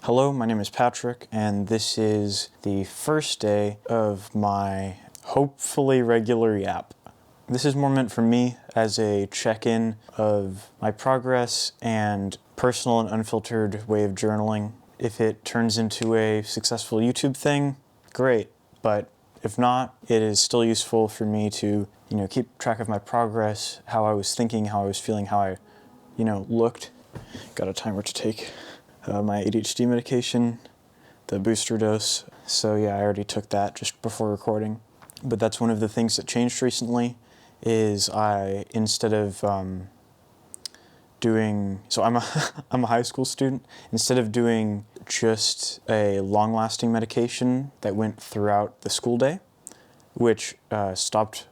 Hello, my name is Patrick, and this is the first day of my hopefully regular yap. This is more meant for me as a check-in of my progress and personal and unfiltered way of journaling. If it turns into a successful YouTube thing, great, but if not, it is still useful for me to, keep track of my progress, how I was thinking, how I was feeling, how I, looked. Got a timer to take. My ADHD medication, the booster dose. So yeah, I already took that just before recording. But that's one of the things that changed recently is instead of I'm a high school student. Instead of doing just a long-lasting medication that went throughout the school day, which stopped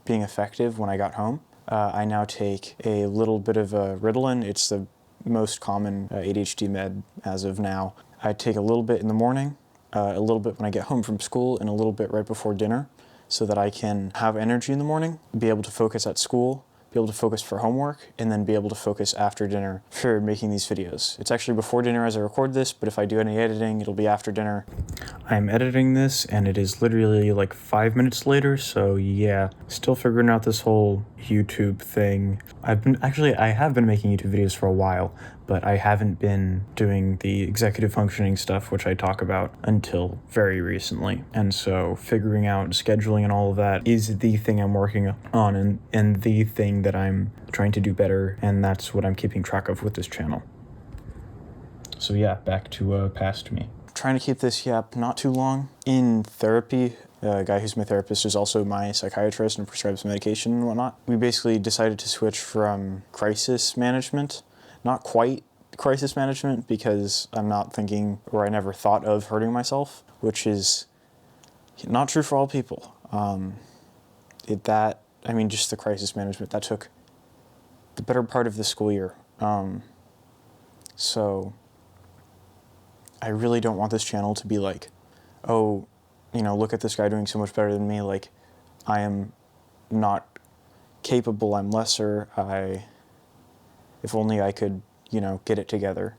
being effective when I got home, I now take a little bit of Ritalin. It's the most common ADHD med as of now. I take a little bit in the morning, a little bit when I get home from school, and a little bit right before dinner so that I can have energy in the morning, be able to focus at school, be able to focus for homework, and then be able to focus after dinner for making these videos. It's actually before dinner as I record this, but if I do any editing, it'll be after dinner. I'm editing this, and it is literally like 5 minutes later, so yeah, still figuring out this whole YouTube thing. I have been making YouTube videos for a while, but I haven't been doing the executive functioning stuff, which I talk about, until very recently. And so figuring out scheduling and all of that is the thing I'm working on and the thing that I'm trying to do better, and that's what I'm keeping track of with this channel. So yeah, back to past me. Trying to keep this yap not too long. In therapy, a guy who's my therapist is also my psychiatrist and prescribes medication and whatnot. We basically decided to switch from crisis management, not quite crisis management because I'm not thinking, or I never thought of hurting myself, which is not true for all people. Just the crisis management, that took the better part of the school year. So I really don't want this channel to be like, oh, look at this guy doing so much better than me. Like, I am not capable, I'm lesser, if only I could, get it together.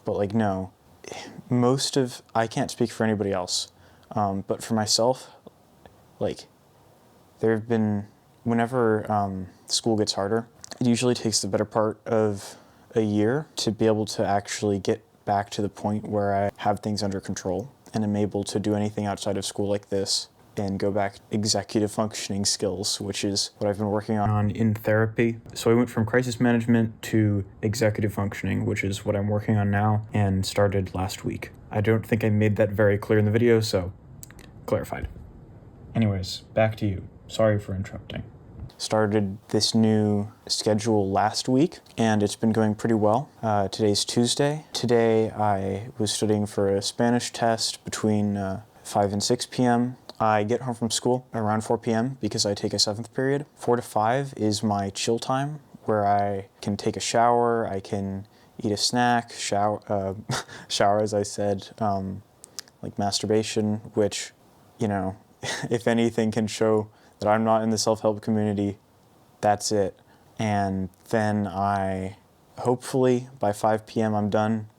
But no, I can't speak for anybody else. But for myself, there have been, whenever school gets harder, it usually takes the better part of a year to be able to actually get back to the point where I have things under control and am able to do anything outside of school like this and go back to executive functioning skills, which is what I've been working on in therapy. So I went from crisis management to executive functioning, which is what I'm working on now and started last week. I don't think I made that very clear in the video, so clarified. Anyways, back to you. Sorry for interrupting. Started this new schedule last week, and it's been going pretty well. Today's Tuesday. Today I was studying for a Spanish test between 5 and 6 p.m. I get home from school around 4 p.m. because I take a 7th period. 4 to 5 is my chill time, where I can take a shower, I can eat a snack, shower as I said, like masturbation, which, if anything can show that I'm not in the self-help community, that's it. And then hopefully by 5 p.m. I'm done,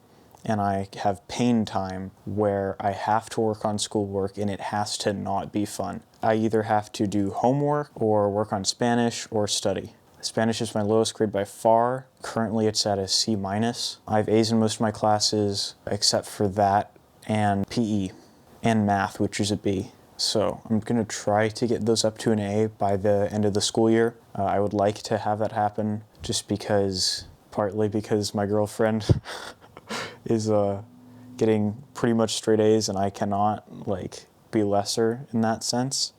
and I have pain time where I have to work on schoolwork and it has to not be fun. I either have to do homework or work on Spanish or study. Spanish is my lowest grade by far. Currently it's at a C-. I have A's in most of my classes except for that and PE and math, which is a B. So I'm going to try to get those up to an A by the end of the school year. I would like to have that happen partly because my girlfriend is getting pretty much straight A's and I cannot be lesser in that sense.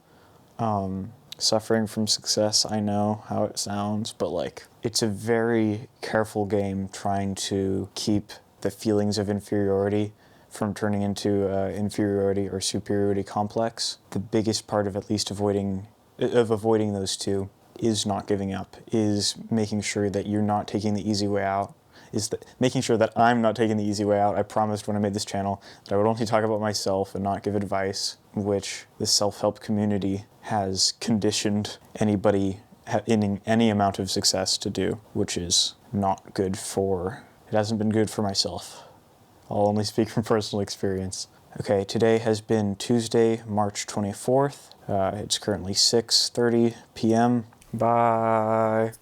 Suffering from success, I know how it sounds, but it's a very careful game trying to keep the feelings of inferiority from turning into inferiority or superiority complex. The biggest part of at least avoiding those two is not giving up, is making sure that you're not taking the easy way out, making sure that I'm not taking the easy way out. I promised when I made this channel that I would only talk about myself and not give advice, which the self-help community has conditioned anybody in any amount of success to do, which is not good it hasn't been good for myself. I'll only speak from personal experience. Okay, today has been Tuesday, March 24th. It's currently 6:30 p.m. Bye.